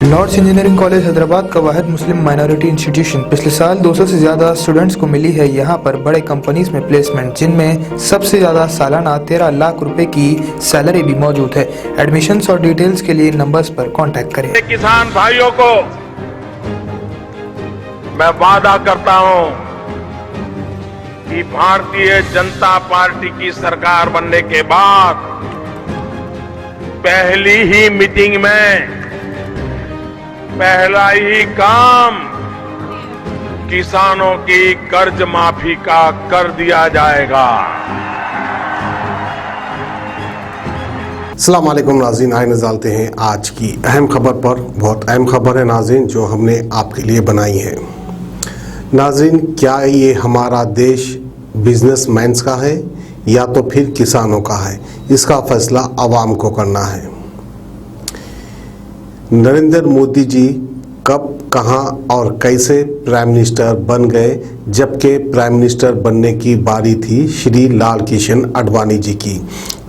Lord's engineering college Hyderabad का वाहिद मुस्लिम minority institution. पिछले साल 200 से ज़्यादा स्टूडेंट्स को मिली है यहाँ पर बड़े कंपनीज में प्लेसमेंट, जिनमें सबसे ज़्यादा सालाना 13 लाख रुपए की सैलरी भी मौजूद है। एडमिशन्स और डिटेल्स के लिए नंबर्स पर कांटेक्ट करें। किसान भाइयों को मैं वादा करता हूं कि भारतीय जनता पार्टी की सरकार बनने के बाद पहली ही मीटिंग में पहला ही काम किसानों की कर्ज माफी का कर दिया जाएगा। अस्सलाम वालेकुम नाज़रीन, आइए नज़र डालते हैं आज की अहम खबर पर। बहुत अहम खबर है नाज़रीन जो हमने आपके लिए बनाई है। नाज़रीन, क्या ये हमारा देश बिजनेसमैन्स का है या तो फिर किसानों का है? इसका फैसला आवाम को करना है। नरेंद्र मोदी जी कब, कहां और कैसे प्राइम मिनिस्टर बन गए, जबकि प्राइम मिनिस्टर बनने की बारी थी श्री लाल कृष्ण आडवाणी जी की,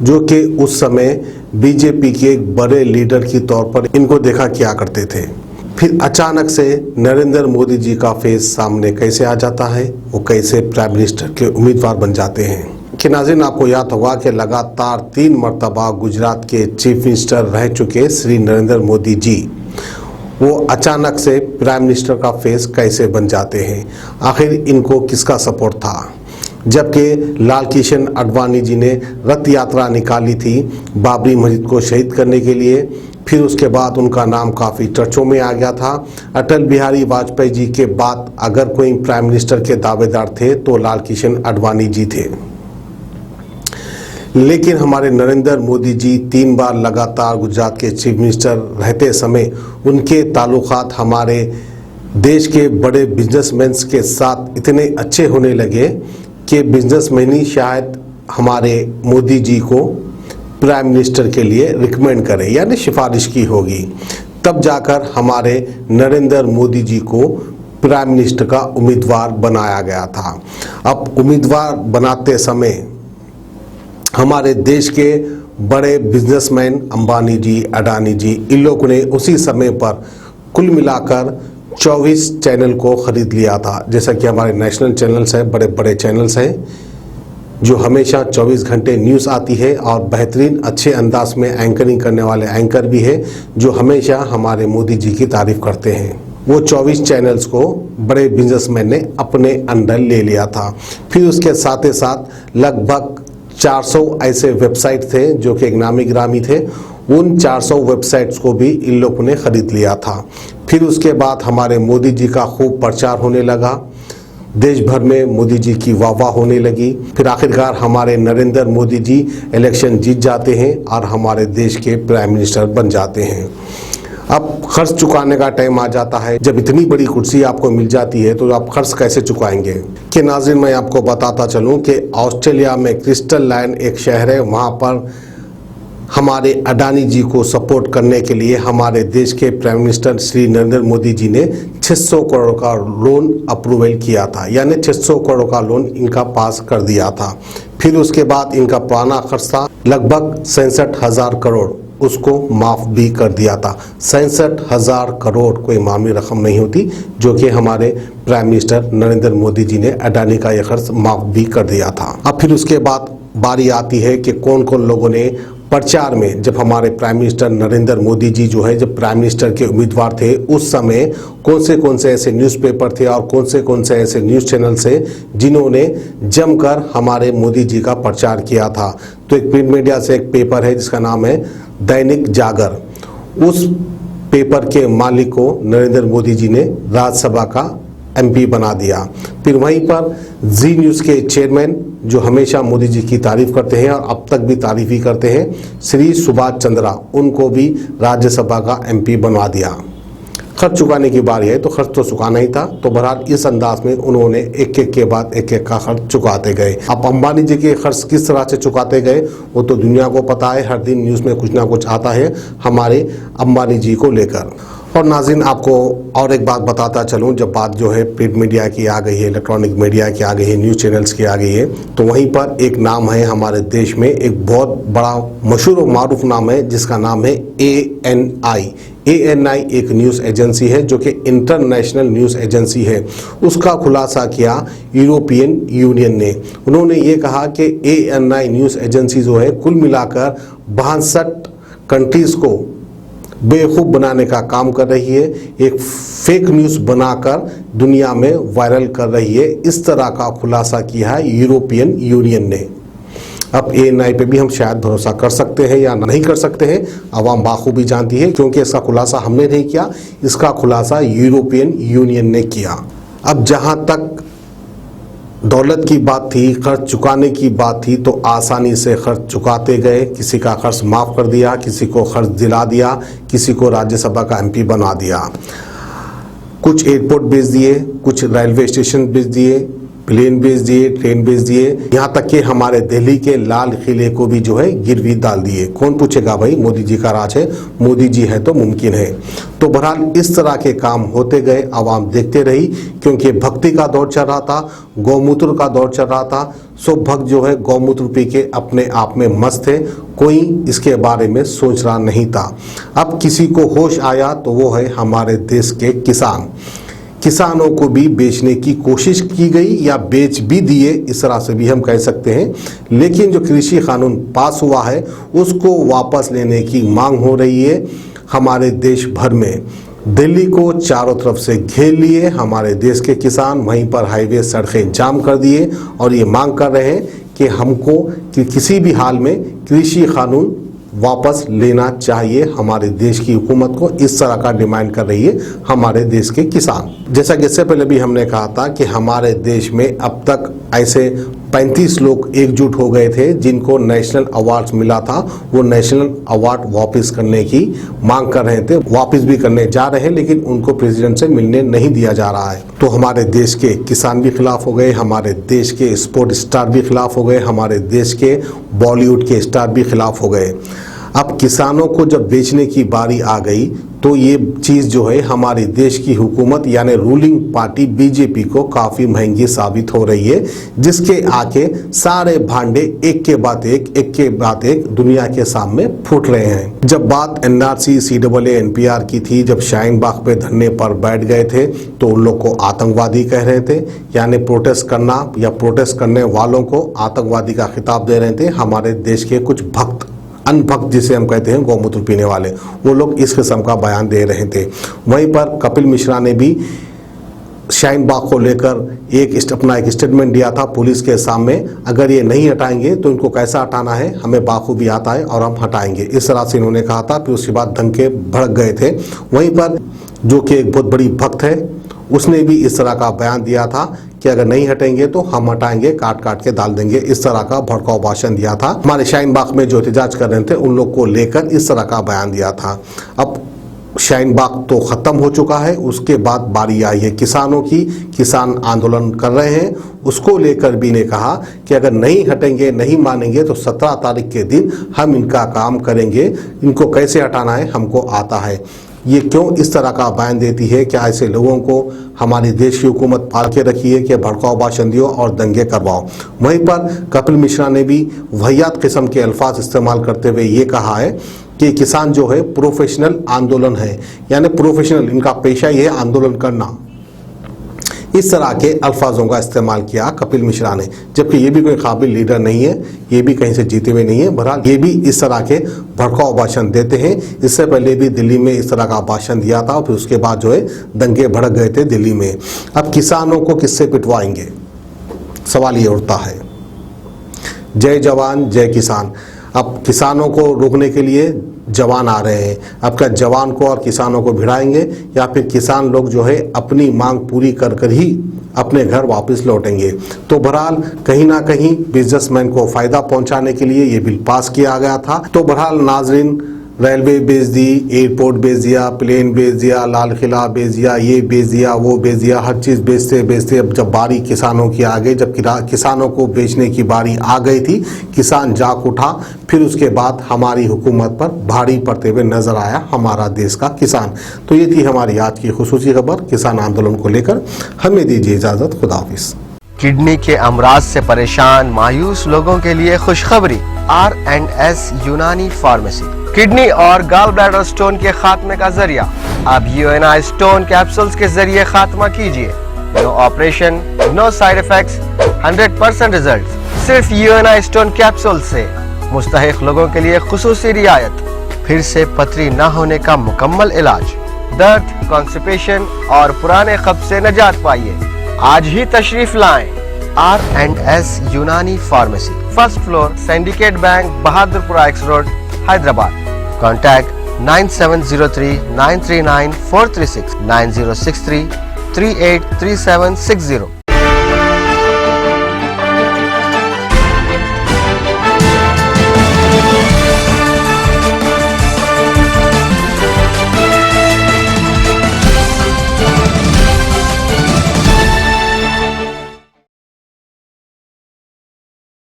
जो कि उस समय बीजेपी के एक बड़े लीडर के तौर पर इनको देखा किया करते थे। फिर अचानक से नरेंद्र मोदी जी का फेस सामने कैसे आ जाता है, वो कैसे प्राइम मिनिस्टर के उम्मीदवार बन जाते हैं। कि नाज़रीन, आपको याद होगा कि लगातार 3 मरतबा गुजरात के चीफ मिनिस्टर रह चुके श्री नरेंद्र मोदी जी, वो अचानक से प्राइम मिनिस्टर का फेस कैसे बन जाते हैं? आखिर इनको किसका सपोर्ट था? जबकि लाल कृष्ण आडवाणी जी ने रथ यात्रा निकाली थी बाबरी मस्जिद को शहीद करने के लिए, फिर उसके बाद उनका नाम काफ़ी चर्चों में आ गया था। अटल बिहारी वाजपेयी जी के बाद अगर कोई प्राइम मिनिस्टर के दावेदार थे तो लाल कृष्ण आडवाणी जी थे। लेकिन हमारे नरेंद्र मोदी जी 3 बार लगातार गुजरात के चीफ मिनिस्टर रहते समय उनके ताल्लुकात हमारे देश के बड़े बिजनेसमैन के साथ इतने अच्छे होने लगे कि बिजनेसमैन ही शायद हमारे मोदी जी को प्राइम मिनिस्टर के लिए रिकमेंड करें, यानी सिफारिश की होगी। तब जाकर हमारे नरेंद्र मोदी जी को प्राइम मिनिस्टर का उम्मीदवार बनाया गया था। अब उम्मीदवार बनाते समय हमारे देश के बड़े बिजनेसमैन अंबानी जी, अडानी जी, इन लोगों ने उसी समय पर कुल मिलाकर 24 चैनल को ख़रीद लिया था। जैसा कि हमारे नेशनल चैनल्स हैं, बड़े बड़े चैनल्स हैं जो हमेशा 24 घंटे न्यूज़ आती है और बेहतरीन अच्छे अंदाज में एंकरिंग करने वाले एंकर भी है जो हमेशा हमारे मोदी जी की तारीफ़ करते हैं। वो 24 चैनल्स को बड़े बिजनेसमैन ने अपने अंडर ले लिया था। फिर उसके साथ ही साथ लगभग 400 ऐसे वेबसाइट थे जो कि नामी गिरामी थे। उन 400 वेबसाइट्स को भी इन लोगों ने ख़रीद लिया था। फिर उसके बाद हमारे मोदी जी का खूब प्रचार होने लगा, देश भर में मोदी जी की वाह होने लगी। फिर आखिरकार हमारे नरेंद्र मोदी जी इलेक्शन जीत जाते हैं और हमारे देश के प्राइम मिनिस्टर बन जाते हैं। अब खर्च चुकाने का टाइम आ जाता है। जब इतनी बड़ी कुर्सी आपको मिल जाती है तो आप खर्च कैसे चुकाएंगे? कि नाज़रीन, मैं आपको बताता चलूं कि ऑस्ट्रेलिया में क्रिस्टल लाइन एक शहर है, वहां पर हमारे अडानी जी को सपोर्ट करने के लिए हमारे देश के प्राइम मिनिस्टर श्री नरेंद्र मोदी जी ने 600 करोड़ का लोन अप्रूवल किया था, यानी 600 करोड़ का लोन इनका पास कर दिया था। फिर उसके बाद इनका पुराना खर्च था लगभग 67,000 करोड़, उसको माफ़ भी कर दिया था। 67,000 करोड़ कोई मामूली रकम नहीं होती, जो कि हमारे प्राइम मिनिस्टर नरेंद्र मोदी जी ने अडानी का यह खर्च माफ़ भी कर दिया था। अब फिर उसके बाद बारी आती है कि कौन कौन लोगों ने प्रचार में, जब हमारे प्राइम मिनिस्टर नरेंद्र मोदी जी जो है जब प्राइम मिनिस्टर के उम्मीदवार थे उस समय कौन से ऐसे न्यूज़पेपर थे और कौन से ऐसे न्यूज़ चैनल थे जिन्होंने जमकर हमारे मोदी जी का प्रचार किया था। तो एक प्रिंट मीडिया से एक पेपर है जिसका नाम है दैनिक जागर। उस पेपर के मालिक को नरेंद्र मोदी जी ने राज्यसभा का MP बना दिया। फिर वहीं पर जी न्यूज़ के चेयरमैन जो हमेशा मोदी जी की तारीफ करते हैं और अब तक भी तारीफ ही करते हैं, श्री सुभाष चंद्रा, उनको भी राज्यसभा का MP बनवा दिया। खर्च चुकाने की बारी है तो खर्च तो चुकाना ही था। तो बहरहाल इस अंदाज में उन्होंने एक एक के बाद एक एक का खर्च चुकाते गए। अब अंबानी जी के खर्च किस तरह से चुकाते गए वो तो दुनिया को पता है, हर दिन न्यूज़ में कुछ ना कुछ आता है हमारे अंबानी जी को लेकर। और नाज़रीन, आपको और एक बात बताता चलूं, जब बात जो है प्रिंट मीडिया की आ गई है, इलेक्ट्रॉनिक मीडिया की आ गई है, न्यूज़ चैनल्स की आ गई है, तो वहीं पर एक नाम है हमारे देश में, एक बहुत बड़ा मशहूर और मारूफ नाम है जिसका नाम है ANI, ANI एक न्यूज़ एजेंसी है जो कि इंटरनेशनल न्यूज़ एजेंसी है, उसका खुलासा किया यूरोपियन यूनियन ने। उन्होंने ये कहा कि ANI न्यूज़ एजेंसी जो है कुल मिलाकर 62 कंट्रीज़ को बेवकूफ़ बनाने का काम कर रही है, एक फेक न्यूज़ बनाकर दुनिया में वायरल कर रही है। इस तरह का खुलासा किया है यूरोपियन यूनियन ने। अब ANI पे भी हम शायद भरोसा कर सकते हैं या नहीं कर सकते हैं, आवाम बाखूबी जानती है, क्योंकि इसका खुलासा हमने नहीं किया, इसका खुलासा यूरोपियन यूनियन ने किया। अब जहां तक दौलत की बात थी, कर्ज चुकाने की बात थी, तो आसानी से कर्ज चुकाते गए। किसी का कर्ज माफ़ कर दिया, किसी को कर्ज दिला दिया, किसी को राज्यसभा का MP बना दिया, कुछ एयरपोर्ट बेच दिए, कुछ रेलवे स्टेशन बेच दिए, प्लेन बेच दिए, ट्रेन बेच दिए, यहाँ तक कि हमारे दिल्ली के लाल किले को भी जो है गिरवी डाल दिए। कौन पूछेगा भाई, मोदी जी का राज है, मोदी जी है तो मुमकिन है। तो बहरहाल इस तरह के काम होते गए, आवाम देखते रही, क्योंकि भक्ति का दौर चल रहा था, गौमूत्र का दौर चल रहा था। सब भक्त जो है गौमूत्र पी के अपने आप में मस्त थे, कोई इसके बारे में सोच रहा नहीं था। अब किसी को होश आया तो वो है हमारे देश के किसान। किसानों को भी बेचने की कोशिश की गई या बेच भी दिए, इस तरह से भी हम कह सकते हैं। लेकिन जो कृषि कानून पास हुआ है उसको वापस लेने की मांग हो रही है हमारे देश भर में। दिल्ली को चारों तरफ से घेर लिए हमारे देश के किसान, वहीं पर हाईवे सड़कें जाम कर दिए और ये मांग कर रहे हैं कि हमको किसी भी हाल में कृषि कानून वापस लेना चाहिए। हमारे देश की हुकूमत को इस तरह का डिमांड कर रही है हमारे देश के किसान। जैसा कि इससे पहले भी हमने कहा था कि हमारे देश में अब तक ऐसे 35 लोग एकजुट हो गए थे जिनको नेशनल अवार्ड्स मिला था, वो नेशनल अवार्ड वापस करने की मांग कर रहे थे, वापस भी करने जा रहे हैं, लेकिन उनको प्रेसिडेंट से मिलने नहीं दिया जा रहा है। तो हमारे देश के किसान भी खिलाफ हो गए, हमारे देश के स्पोर्ट स्टार भी खिलाफ हो गए, हमारे देश के बॉलीवुड के स्टार भी खिलाफ हो गए। अब किसानों को जब बेचने की बारी आ गई तो ये चीज़ जो है हमारे देश की हुकूमत यानी रूलिंग पार्टी BJP को काफ़ी महंगी साबित हो रही है, जिसके आके सारे भांडे एक के बाद एक दुनिया के सामने फूट रहे हैं। जब बात NRC, CAA, NPR की थी, जब शाहीन बाग पे धरने पर बैठ गए थे तो उन लोग को आतंकवादी कह रहे थे, यानी प्रोटेस्ट करना या प्रोटेस्ट करने वालों को आतंकवादी का खिताब दे रहे थे हमारे देश के कुछ भक्त, अनभक्त जिसे हम कहते हैं गौमूत्र पीने वाले, वो लोग इस किस्म का बयान दे रहे थे। वहीं पर कपिल मिश्रा ने भी शाहीन बाग को लेकर अपना एक स्टेटमेंट दिया था पुलिस के सामने, अगर ये नहीं हटाएंगे तो इनको कैसा हटाना है हमें बाखूबी आता है और हम हटाएंगे, इस तरह से इन्होंने कहा था। फिर उसके बाद दंगे भड़क गए थे। वहीं पर जो कि एक बहुत बड़ी भक्त है उसने भी इस तरह का बयान दिया था कि अगर नहीं हटेंगे तो हम हटाएंगे, काट काट के डाल देंगे, इस तरह का भड़काऊ भाषण दिया था। हमारे शाहीन बाग में जो एहतजाज कर रहे थे उन लोग को लेकर इस तरह का बयान दिया था। अब शाहीन बाग तो ख़त्म हो चुका है, उसके बाद बारी आई है किसानों की। किसान आंदोलन कर रहे हैं, उसको लेकर भी ने कहा कि अगर नहीं हटेंगे, नहीं मानेंगे तो 17 तारीख के दिन हम इनका काम करेंगे, इनको कैसे हटाना है हमको आता है। ये क्यों इस तरह का बयान देती है? क्या ऐसे लोगों को हमारे देश की हुकूमत पाल के रखी है कि भड़काओ भाषण दियो और दंगे करवाओ? वहीं पर कपिल मिश्रा ने भी वहियात किस्म के अल्फाज इस्तेमाल करते हुए ये कहा है कि किसान जो है प्रोफेशनल आंदोलन है, यानी प्रोफेशनल, इनका पेशा ये है आंदोलन करना। इस तरह के अल्फाजों का इस्तेमाल किया कपिल मिश्रा ने, जबकि ये भी कोई काबिल लीडर नहीं है, ये भी कहीं से जीते हुए नहीं है। बहरहाल ये भी इस तरह के भड़काऊ भाषण देते हैं। इससे पहले भी दिल्ली में इस तरह का भाषण दिया था, फिर उसके बाद जो है दंगे भड़क गए थे दिल्ली में। अब किसानों को किससे पिटवाएंगे, सवाल ये उठता है। जय जवान जय किसान। अब किसानों को रोकने के लिए जवान आ रहे हैं, अब क्या जवान को और किसानों को भिड़ाएंगे या फिर किसान लोग जो है अपनी मांग पूरी कर कर ही अपने घर वापस लौटेंगे? तो बहरहाल कहीं ना कहीं बिजनेसमैन को फ़ायदा पहुंचाने के लिए ये बिल पास किया गया था। तो बहरहाल नाजरीन, रेलवे बेच दी, एयरपोर्ट बेच दिया, प्लेन बेच दिया, लाल किला बेच दिया, ये बेच दिया, वो बेच दिया, हर चीज़ बेचते बेचते अब जब बारी किसानों की आ गई, जब किसानों को बेचने की बारी आ गई थी, किसान जाग उठा। फिर उसके बाद हमारी हुकूमत पर भारी पड़ते हुए नजर आया हमारा देश का किसान। तो ये थी हमारी आज की खुसूसी खबर किसान आंदोलन को लेकर। हमें दीजिए इजाज़त, खुदा हाफिज़। किडनी के अमराज से परेशान मायूस लोगों के लिए खुशखबरी, R&S यूनानी फार्मेसी। किडनी और गॉल ब्लैडर स्टोन के खात्मे का जरिया। अब यूएनआई स्टोन कैप्सूल्स के जरिए खात्मा कीजिए। No operation, no side effects, 100% result. सिर्फ यूएनआई स्टोन कैप्सूल से मुस्तहिक लोगों के लिए खुसूसी रियायत। फिर से पथरी न होने का मुकम्मल इलाज। दर्द, कॉन्स्टिपेशन और पुराने कब्ज से निजात पाइए। आज ही तशरीफ लाएं। R&S यूनानी pharmacy, first floor, syndicate bank, Bahadurpura x road, Hyderabad. Contact 9703 939 436 9063 383760।